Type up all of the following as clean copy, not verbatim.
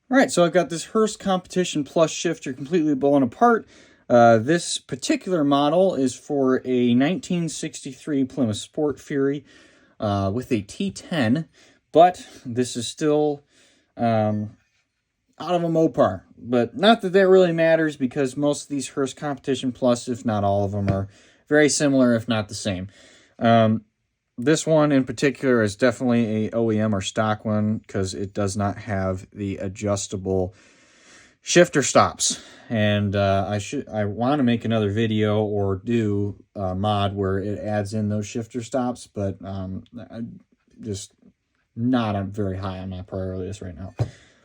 All right, so I've got this Hurst Competition Plus shifter completely blown apart. This particular model is for a 1963 Plymouth Sport Fury with a T10, but this is still out of a Mopar. But not that that really matters, because most of these Hurst Competition Plus, if not all of them, are very similar, if not the same. This one in particular is definitely a OEM or stock one, because it does not have the adjustable shifter stops. And I want to make another video or do a mod where it adds in those shifter stops, but just not very high on my priority list right now.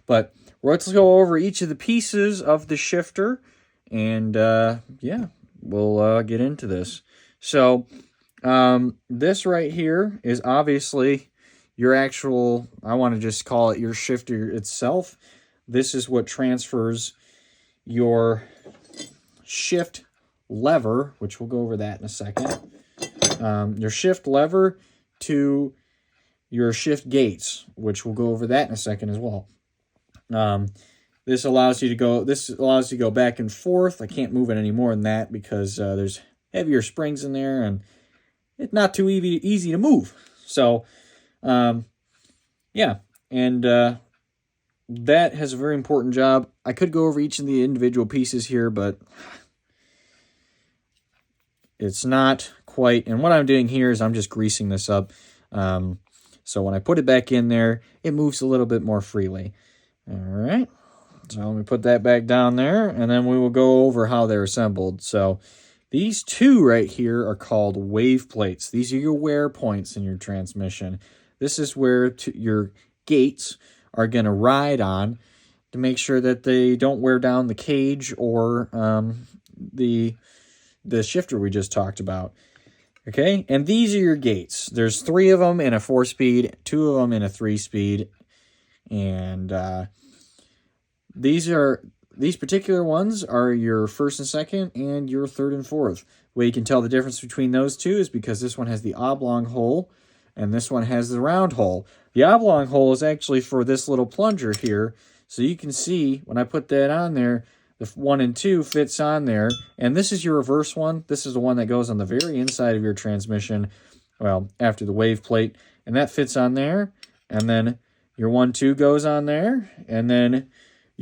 But let's go over each of the pieces of the shifter, and yeah, we'll get into this. So this right here is obviously your actual, I want to just call it your shifter itself. This is what transfers your shift lever, which we'll go over that in a second. Your shift lever to your shift gates, which we'll go over that in a second as well. This allows you to go back and forth. I can't move it any more than that because there's heavier springs in there, and it's not too easy to move. So, yeah, and that has a very important job. I could go over each of the individual pieces here, but it's not quite. And what I'm doing here is I'm just greasing this up. So when I put it back in there, it moves a little bit more freely. All right. So let me put that back down there, and then we will go over how they're assembled. So these two right here are called wave plates. These are your wear points in your transmission. This is where your gates are going to ride on to make sure that they don't wear down the cage or the shifter we just talked about. Okay, and these are your gates. There's 3 of them in a 4-speed, 2 of them in a 3-speed, and these particular ones are your first and second, and your third and fourth. The way you can tell the difference between those two is because this one has the oblong hole, and this one has the round hole. The oblong hole is actually for this little plunger here, so you can see when I put that on there, the 1 and 2 fits on there, and this is your reverse one. This is the one that goes on the very inside of your transmission, well, after the wave plate, and that fits on there, and then your 1-2 goes on there, and then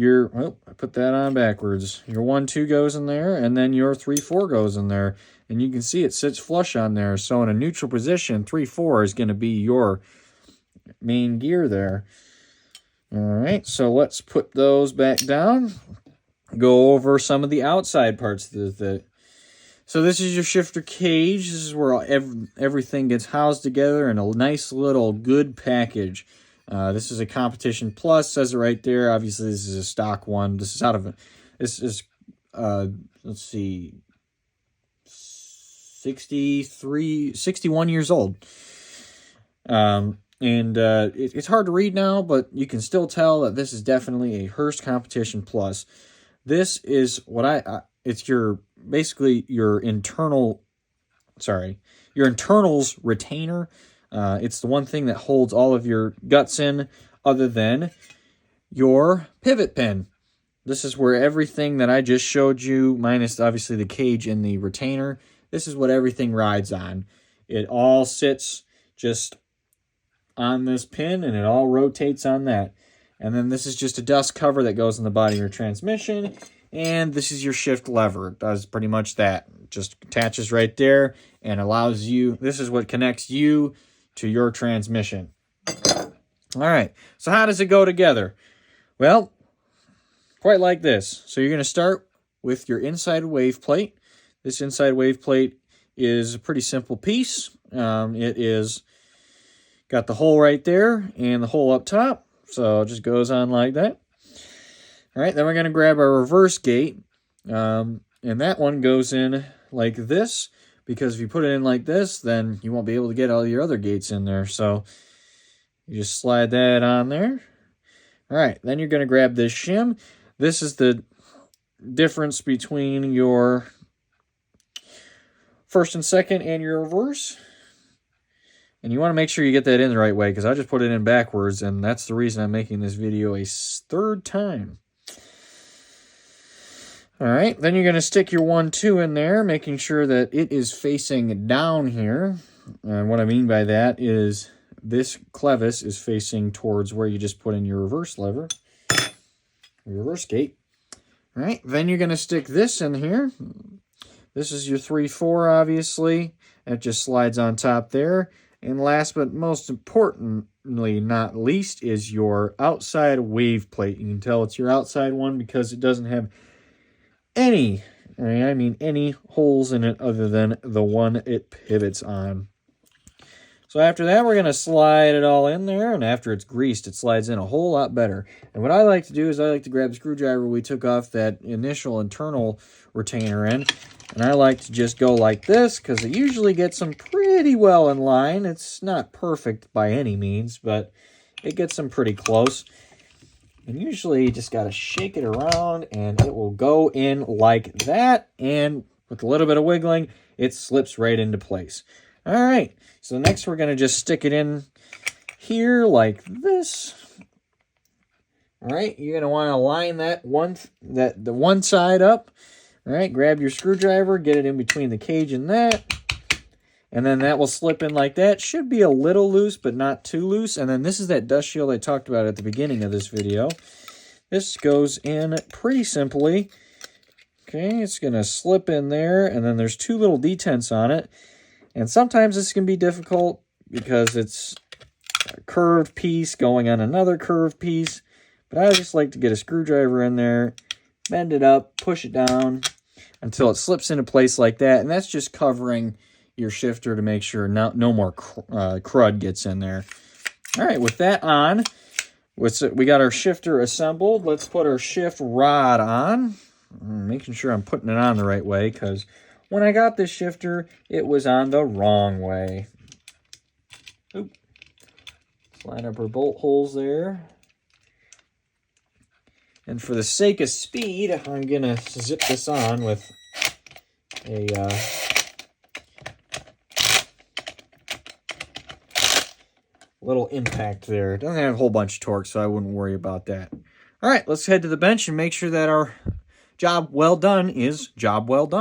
I put that on backwards. Your 1-2 goes in there, and then your 3-4 goes in there. And you can see it sits flush on there. So in a neutral position, 3-4 is going to be your main gear there. All right, so let's put those back down. Go over some of the outside parts of it. So this is your shifter cage. This is where everything gets housed together in a nice little good package. This is a Competition Plus, says it right there. Obviously, this is a stock one. This is let's see, 61 years old. It's hard to read now, but you can still tell that this is definitely a Hurst Competition Plus. This is what it's basically your internals retainer. It's the one thing that holds all of your guts in other than your pivot pin. This is where everything that I just showed you, minus obviously the cage and the retainer, this is what everything rides on. It all sits just on this pin, and it all rotates on that. And then this is just a dust cover that goes in the body of your transmission, and this is your shift lever. It does pretty much that. It just attaches right there and allows you, this is what connects you to your transmission. All right, so how does it go together? Well, quite like this. So you're going to start with your inside wave plate. This inside wave plate is a pretty simple piece. It is got the hole right there and the hole up top, so it just goes on like that. All right, then we're going to grab our reverse gate, and that one goes in like this, because if you put it in like this, then you won't be able to get all your other gates in there. So you just slide that on there. All right, then you're going to grab this shim. This is the difference between your first and second and your reverse. And you want to make sure you get that in the right way, because I just put it in backwards, and that's the reason I'm making this video a third time. All right, then you're going to stick your 1-2 in there, making sure that it is facing down here. And what I mean by that is this clevis is facing towards where you just put in your reverse lever, your reverse gate. All right, then you're going to stick this in here. This is your 3/4, obviously. It just slides on top there. And last but most importantly, not least, is your outside wave plate. You can tell it's your outside one because it doesn't have any holes in it other than the one it pivots on. So after that, we're going to slide it all in there, and after it's greased, it slides in a whole lot better. And what I like to do is I like to grab the screwdriver we took off that initial internal retainer in, and I like to just go like this because it usually gets them pretty well in line. It's not perfect by any means, but it gets them pretty close. And usually you just got to shake it around and it will go in like that. And with a little bit of wiggling, it slips right into place. All right, so next we're going to just stick it in here like this. All right, you're going to want to line the one side up. All right, grab your screwdriver, get it in between the cage and that. And then that will slip in like that. Should be a little loose, but not too loose. And then this is that dust shield I talked about at the beginning of this video. This goes in pretty simply. Okay, it's going to slip in there, and then there's 2 little detents on it. And sometimes this can be difficult because it's a curved piece going on another curved piece. But I just like to get a screwdriver in there, bend it up, push it down until it slips into place like that. And that's just covering your shifter to make sure no more crud gets in there. All right, with that on, we got our shifter assembled. Let's put our shift rod on. I'm making sure I'm putting it on the right way, because when I got this shifter, it was on the wrong way. Oop. Let's line up our bolt holes there. And for the sake of speed, I'm going to zip this on with a little impact there. It doesn't have a whole bunch of torque, so I wouldn't worry about that. All right, let's head to the bench and make sure that our job well done is job well done.